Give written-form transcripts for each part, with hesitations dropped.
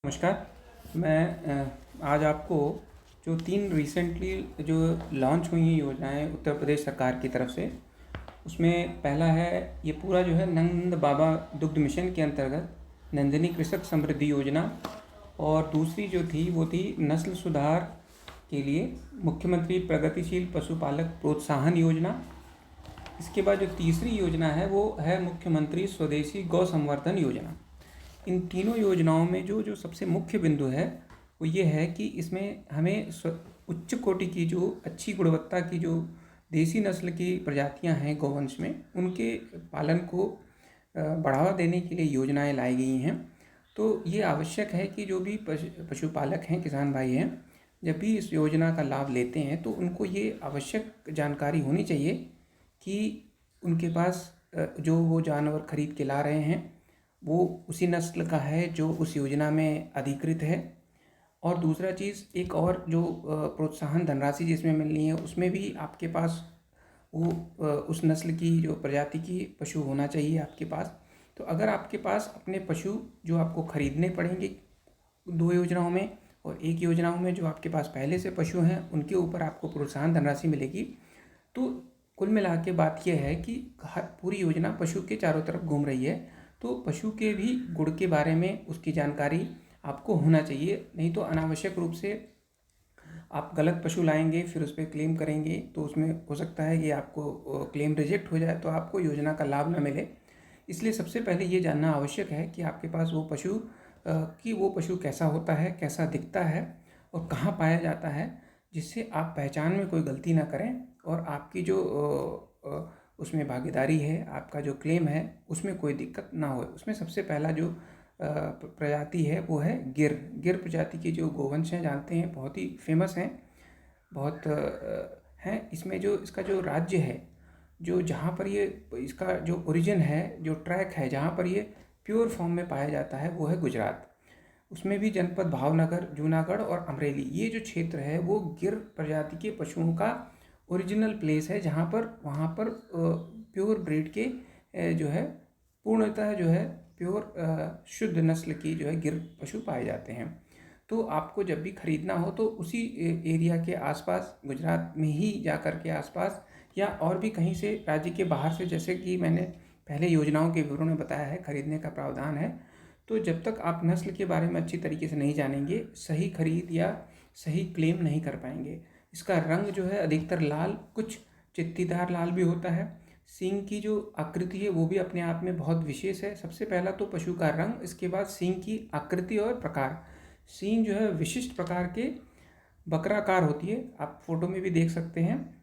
नमस्कार। मैं आज आपको जो 3 रिसेंटली जो लॉन्च हुई हैं योजनाएं उत्तर प्रदेश सरकार की तरफ से, उसमें पहला है ये पूरा जो है नंद बाबा दुग्ध मिशन के अंतर्गत नंदिनी कृषक समृद्धि योजना, और दूसरी जो थी वो थी नस्ल सुधार के लिए मुख्यमंत्री प्रगतिशील पशुपालक प्रोत्साहन योजना। इसके बाद जो तीसरी योजना है वो है मुख्यमंत्री स्वदेशी गौ संवर्धन योजना। इन तीनों योजनाओं में जो जो सबसे मुख्य बिंदु है वो ये है कि इसमें हमें उच्च कोटि की जो अच्छी गुणवत्ता की जो देसी नस्ल की प्रजातियां हैं गौवंश में, उनके पालन को बढ़ावा देने के लिए योजनाएं लाई गई हैं। तो ये आवश्यक है कि जो भी पशुपालक हैं, किसान भाई हैं, जब भी इस योजना का लाभ लेते हैं तो उनको ये आवश्यक जानकारी होनी चाहिए कि उनके पास जो वो जानवर खरीद के ला रहे हैं वो उसी नस्ल का है जो उस योजना में अधिकृत है। और दूसरा चीज़, एक और जो प्रोत्साहन धनराशि जिसमें मिलनी है उसमें भी आपके पास वो उस नस्ल की जो प्रजाति की पशु होना चाहिए आपके पास। तो अगर आपके पास अपने पशु जो आपको खरीदने पड़ेंगे 2 योजनाओं में, और एक योजनाओं में जो आपके पास पहले से पशु हैं उनके ऊपर आपको प्रोत्साहन धनराशि मिलेगी। तो कुल मिला के बात यह है कि हर पूरी योजना पशु के चारों तरफ घूम रही है। तो पशु के भी गुण के बारे में उसकी जानकारी आपको होना चाहिए, नहीं तो अनावश्यक रूप से आप गलत पशु लाएंगे फिर उस पर क्लेम करेंगे तो उसमें हो सकता है कि आपको क्लेम रिजेक्ट हो जाए तो आपको योजना का लाभ न मिले। इसलिए सबसे पहले ये जानना आवश्यक है कि आपके पास वो पशु कैसा होता है, कैसा दिखता है और कहाँ पाया जाता है, जिससे आप पहचान में कोई गलती ना करें और आपकी जो उसमें भागीदारी है, आपका जो क्लेम है उसमें कोई दिक्कत ना हो। उसमें सबसे पहला जो प्रजाति है वो है गिर प्रजाति के जो गोवंश हैं, जानते हैं बहुत ही फेमस हैं, बहुत हैं। इसमें जो इसका जो राज्य है, जो जहाँ पर ये इसका जो ओरिजिन है, जो ट्रैक है जहाँ पर ये प्योर फॉर्म में पाया जाता है वो है गुजरात। उसमें भी जनपद भावनगर, जूनागढ़ और अमरेली, ये जो क्षेत्र है वो गिर प्रजाति के पशुओं का ओरिजिनल प्लेस है, जहाँ पर वहाँ पर प्योर ब्रीड के जो है पूर्णतः जो है प्योर शुद्ध नस्ल की जो है गिर पशु पाए जाते हैं। तो आपको जब भी खरीदना हो तो उसी एरिया के आसपास, गुजरात में ही जाकर के आसपास या और भी कहीं से राज्य के बाहर से, जैसे कि मैंने पहले योजनाओं के विवरण में बताया है, खरीदने का प्रावधान है। तो जब तक आप नस्ल के बारे में अच्छी तरीके से नहीं जानेंगे, सही खरीद या सही क्लेम नहीं कर पाएंगे। इसका रंग जो है अधिकतर लाल, कुछ चित्तीदार लाल भी होता है। सींग की जो आकृति है वो भी अपने आप में बहुत विशेष है। सबसे पहला तो पशु का रंग, इसके बाद सींग की आकृति और प्रकार। सींग जो है विशिष्ट प्रकार के बकराकार होती है, आप फोटो में भी देख सकते हैं,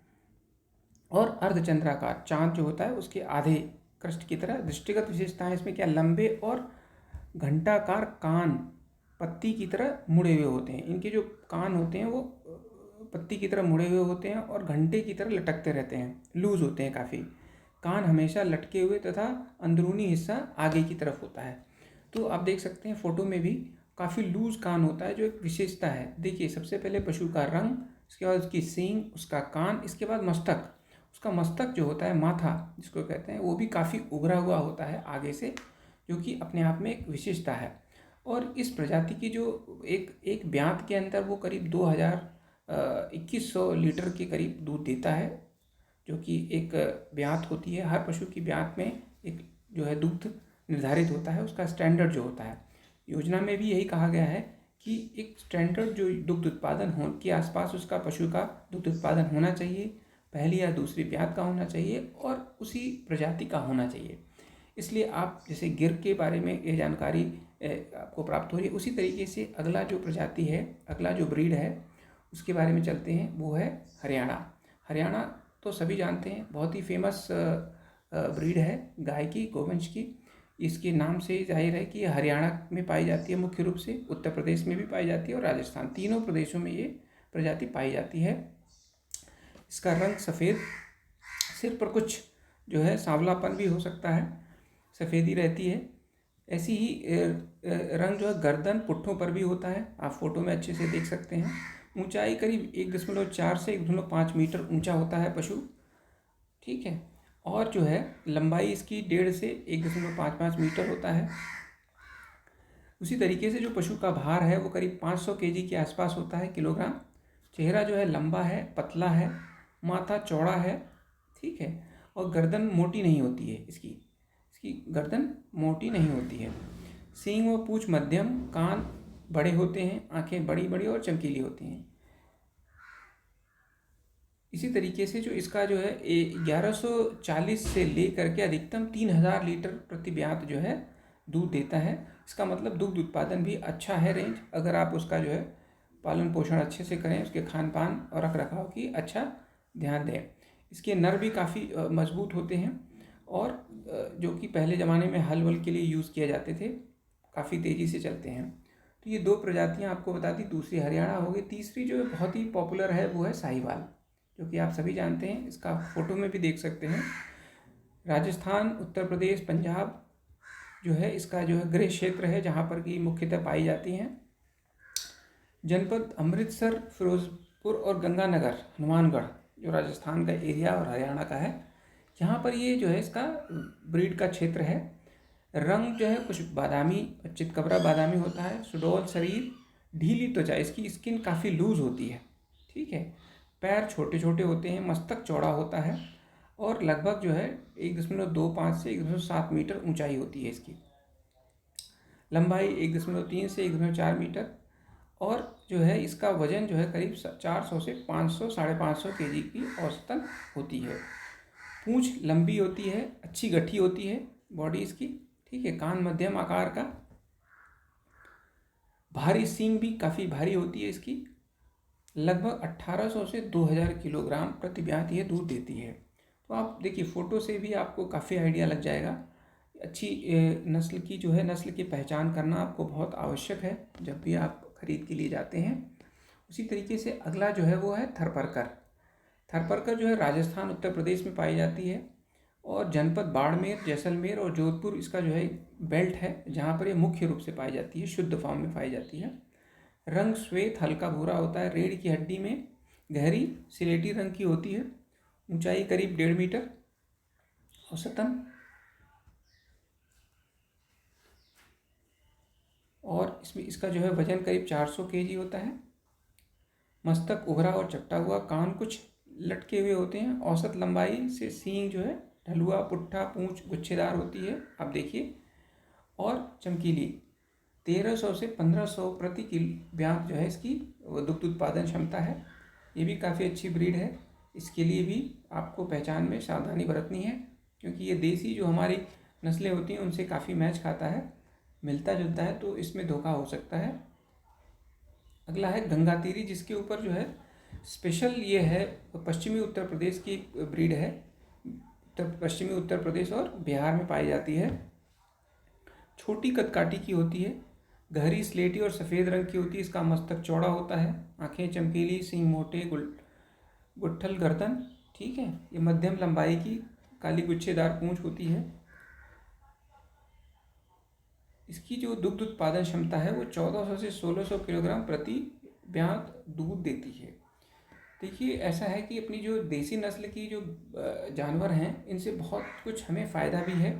और अर्धचंद्राकार, चांद जो होता है उसके आधे कृष्ण की तरह। दृष्टिगत विशेषताएं इसमें क्या, लंबे और घंटाकार कान पत्ती की तरह मुड़े हुए होते हैं। इनके जो कान होते हैं वो पत्ती की तरह मुड़े हुए होते हैं और घंटे की तरह लटकते रहते हैं, लूज होते हैं काफ़ी। कान हमेशा लटके हुए तथा अंदरूनी हिस्सा आगे की तरफ होता है। तो आप देख सकते हैं फोटो में भी काफ़ी लूज कान होता है, जो एक विशेषता है। देखिए, सबसे पहले पशु का रंग, उसके बाद उसकी सींग, उसका कान, इसके बाद मस्तक। उसका मस्तक जो होता है, माथा जिसको कहते हैं, वो भी काफ़ी उभरा हुआ होता है आगे से, जो कि अपने आप में एक विशेषता है। और इस प्रजाति की जो एक ब्यात के अंदर वो करीब 2100 लीटर के करीब दूध देता है, जो कि एक ब्यात होती है। हर पशु की ब्यात में एक जो है दूध निर्धारित होता है, उसका स्टैंडर्ड जो होता है। योजना में भी यही कहा गया है कि एक स्टैंडर्ड जो दुग्ध उत्पादन हो के आसपास उसका पशु का दुग्ध उत्पादन होना चाहिए, पहली या दूसरी ब्यात का होना चाहिए और उसी प्रजाति का होना चाहिए। इसलिए आप जैसे गिर के बारे में ये जानकारी आपको प्राप्त हो रही है, उसी तरीके से अगला जो प्रजाति है, अगला जो ब्रीड है उसके बारे में चलते हैं, वो है हरियाणा। हरियाणा तो सभी जानते हैं, बहुत ही फेमस ब्रीड है गाय की, गोवंश की। इसके नाम से जाहिर है कि ये हरियाणा में पाई जाती है मुख्य रूप से, उत्तर प्रदेश में भी पाई जाती है और राजस्थान, तीनों प्रदेशों में ये प्रजाति पाई जाती है। इसका रंग सफ़ेद, सिर पर कुछ जो है सांवलापन भी हो सकता है, सफ़ेदी रहती है। ऐसी ही रंग जो है गर्दन, पुट्ठों पर भी होता है, आप फोटो में अच्छे से देख सकते हैं। ऊंचाई करीब 1.4 से 1.5 मीटर ऊंचा होता है पशु, ठीक है। और जो है लंबाई इसकी 1.5 से 1.55 मीटर होता है। उसी तरीके से जो पशु का भार है वो करीब 500 केजी के आसपास होता है, किलोग्राम। चेहरा जो है लंबा है, पतला है, माथा चौड़ा है, ठीक है, और गर्दन मोटी नहीं होती है इसकी इसकी गर्दन मोटी नहीं होती है। सींग व पूंछ मध्यम, कान बड़े होते हैं, आंखें बड़ी बड़ी और चमकीली होती हैं। इसी तरीके से जो इसका जो है 1140 से लेकर के अधिकतम 3000 लीटर प्रति ब्यात जो है दूध देता है। इसका मतलब दुग्ध उत्पादन भी अच्छा है रेंज, अगर आप उसका जो है पालन पोषण अच्छे से करें, उसके खान पान और रख रखाव की अच्छा ध्यान दें। इसके नर भी काफ़ी मजबूत होते हैं और जो कि पहले ज़माने में हल वल के लिए यूज़ किए जाते थे, काफ़ी तेज़ी से चलते हैं। तो ये 2 प्रजातियां आपको बता दी। दूसरी हरियाणा हो गई। तीसरी जो बहुत ही पॉपुलर है वो है साहिवाल, जो कि आप सभी जानते हैं, इसका फ़ोटो में भी देख सकते हैं। राजस्थान, उत्तर प्रदेश, पंजाब जो है इसका जो है गृह क्षेत्र है, जहाँ पर कि मुख्यतः पाई जाती हैं। जनपद अमृतसर, फिरोजपुर और गंगानगर, हनुमानगढ़ जो राजस्थान का एरिया और हरियाणा का है, यहाँ पर ये जो है इसका ब्रीड का क्षेत्र है। रंग जो है कुछ बादामी, चितकबरा बादामी होता है। सुडौल शरीर, ढीली त्वचा, इसकी स्किन काफ़ी लूज होती है, ठीक है। पैर छोटे छोटे होते हैं, मस्तक चौड़ा होता है और लगभग जो है 1.25 से 1.7 मीटर ऊंचाई होती है इसकी। लंबाई 1.3 से 1.4 मीटर और जो है इसका वजन जो है करीब 400 से 500 550 केजी की औसतन होती है। पूंछ लंबी होती है, अच्छी गठी होती है बॉडी इसकी, ठीक है। कान मध्यम आकार का, भारी सींग भी काफ़ी भारी होती है इसकी। लगभग 1800 से 2000 किलोग्राम प्रति ब्यात ये दूध देती है। तो आप देखिए फ़ोटो से भी आपको काफ़ी आइडिया लग जाएगा। अच्छी नस्ल की जो है, नस्ल की पहचान करना आपको बहुत आवश्यक है जब भी आप खरीद के लिए जाते हैं। उसी तरीके से अगला जो है वो है थरपरकर। थरपरकर जो है राजस्थान, उत्तर प्रदेश में पाई जाती है और जनपद बाड़मेर, जैसलमेर और जोधपुर इसका जो है बेल्ट है, जहाँ पर ये मुख्य रूप से पाई जाती है, शुद्ध फॉर्म में पाई जाती है। रंग श्वेत हल्का भूरा होता है, रीढ़ की हड्डी में गहरी सिलेटी रंग की होती है। ऊंचाई करीब 1.5 मीटर औसतन और इसमें इसका जो है वजन करीब 400 केजी होता है। मस्तक उभरा और चपटा हुआ, कान कुछ लटके हुए होते हैं। औसत लंबाई से सींग जो है ढलुआ, पुट्ठा, पूंछ गुच्छेदार होती है, आप देखिए, और चमकीली। 1300 से 1500 प्रति किलो ब्यात जो है इसकी दुग्ध उत्पादन क्षमता है। ये भी काफ़ी अच्छी ब्रीड है। इसके लिए भी आपको पहचान में सावधानी बरतनी है, क्योंकि ये देसी जो हमारी नस्लें होती हैं उनसे काफ़ी मैच खाता है, मिलता जुलता है, तो इसमें धोखा हो सकता है। अगला है गंगातीरी, जिसके ऊपर जो है स्पेशल ये है, पश्चिमी उत्तर प्रदेश की ब्रीड है। पश्चिमी उत्तर प्रदेश और बिहार में पाई जाती है। छोटी कदकाठी की होती है, गहरी स्लेटी और सफ़ेद रंग की होती है। इसका मस्तक चौड़ा होता है, आंखें चमकीली, सींग मोटे, गुट्ठल गर्दन, ठीक है। ये मध्यम लंबाई की काली गुच्छेदार पूंछ होती है। इसकी जो दुग्ध उत्पादन क्षमता है वो 1400 से 1600 किलोग्राम प्रति ब्यात दूध देती है। देखिए, ऐसा है कि अपनी जो देसी नस्ल की जो जानवर हैं, इनसे बहुत कुछ हमें फ़ायदा भी है।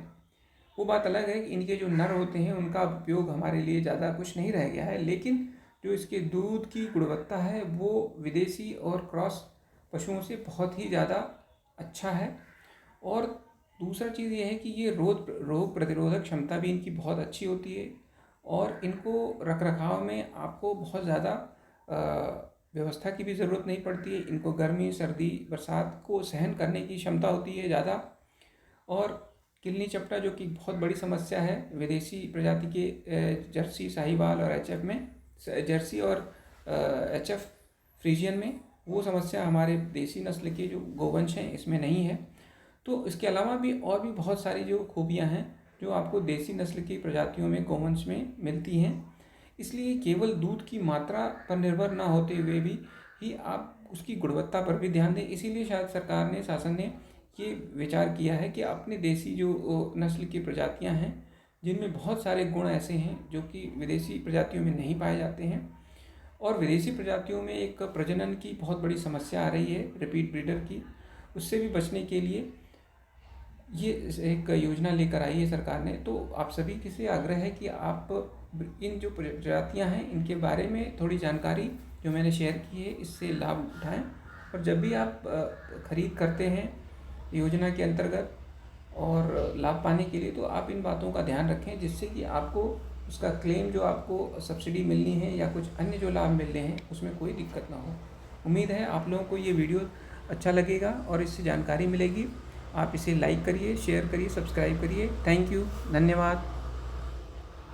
वो बात अलग है कि इनके जो नर होते हैं उनका उपयोग हमारे लिए ज़्यादा कुछ नहीं रह गया है, लेकिन जो इसके दूध की गुणवत्ता है वो विदेशी और क्रॉस पशुओं से बहुत ही ज़्यादा अच्छा है। और दूसरा चीज़ ये है कि ये रोग प्रतिरोधक क्षमता भी इनकी बहुत अच्छी होती है और इनको रख रखाव में आपको बहुत ज़्यादा व्यवस्था की भी ज़रूरत नहीं पड़ती है। इनको गर्मी, सर्दी, बरसात को सहन करने की क्षमता होती है ज़्यादा। और किलनी चपटा, जो कि बहुत बड़ी समस्या है विदेशी प्रजाति के जर्सी, साहिवाल और एचएफ में, जर्सी और एचएफ फ्रीजियन में, वो समस्या हमारे देसी नस्ल के जो गोवंश हैं इसमें नहीं है। तो इसके अलावा भी और भी बहुत सारी जो खूबियां हैं जो आपको देसी नस्ल की प्रजातियों में, गोवंश में मिलती हैं। इसलिए केवल दूध की मात्रा पर निर्भर ना होते हुए भी ही आप उसकी गुणवत्ता पर भी ध्यान दें। इसीलिए शायद सरकार ने, शासन ने ये विचार किया है कि अपने देसी जो नस्ल की प्रजातियां हैं, जिनमें बहुत सारे गुण ऐसे हैं जो कि विदेशी प्रजातियों में नहीं पाए जाते हैं, और विदेशी प्रजातियों में एक प्रजनन की बहुत बड़ी समस्या आ रही है, रिपीट ब्रीडर की, उससे भी बचने के लिए ये एक योजना लेकर आई है सरकार ने, तो आप सभी के से आग्रह है कि आप इन जो प्रजातियां हैं इनके बारे में थोड़ी जानकारी जो मैंने शेयर की है इससे लाभ उठाएं। और जब भी आप खरीद करते हैं योजना के अंतर्गत और लाभ पाने के लिए, तो आप इन बातों का ध्यान रखें जिससे कि आपको उसका क्लेम जो आपको सब्सिडी मिलनी है या कुछ अन्य जो लाभ मिल रहे हैं उसमें कोई दिक्कत ना हो। उम्मीद है आप लोगों को ये वीडियो अच्छा लगेगा और इससे जानकारी मिलेगी। आप इसे लाइक करिए, शेयर करिए, सब्सक्राइब करिए। थैंक यू, धन्यवाद।